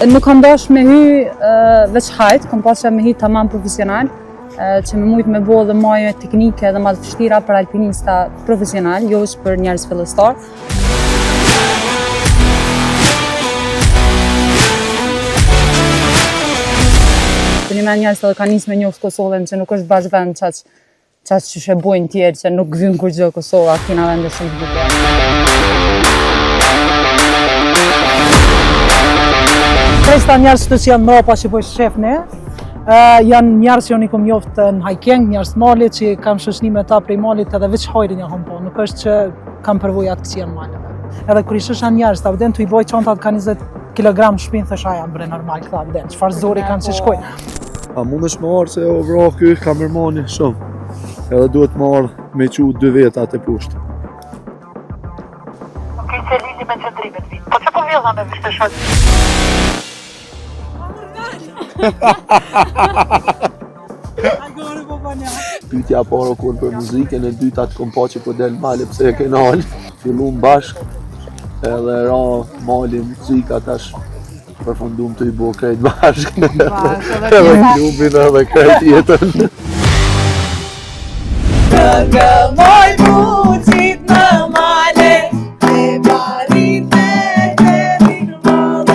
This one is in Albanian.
Nuk kam dash me hy veç hajt, kam pas që me hy tamam profesional, që me mujt me bo dhe majo teknike dhe ma të vështira për alpinista profesional, jo është për njerëz fillestar. Për një me njerëz edhe ka nis me njoftë Kosovën që nuk është bash vend qaq që shebojnë tjerë që nuk vynë kur gjë Kosova, kina vende shumë të bukur. Krejsta njerëz që janë mrapa që po shef ne, janë njerëz që unë i kom njoftë në hiking, njerëz Malit që kam shoqëni me ta prej Malit edhe veç hajrin ja kom po, nuk është që kam përvojë atë që janë Maleve. Edhe kur i shosha njerëz, ta vden të i boj çantat ka 20 kg shpinë, thësha jam bre normal, këta vden, çfarë zori kanë që shkojnë. A mundesh me marrë se o vra ky kamermani shumë, edhe duhet marrë me qu 2 veta të poshtë. Okej, se lindi me qëndrimet vitë. Po që po vjella me vishte shokë? Pyetja parë kur për muzikën, e dyta të kom pa që po del Mali pse e kena al. Fillum bashk, edhe ra Mali muzika tash përfundum të i bo krejt bashk. Edhe klubin edhe krejt jetën. Këngë moj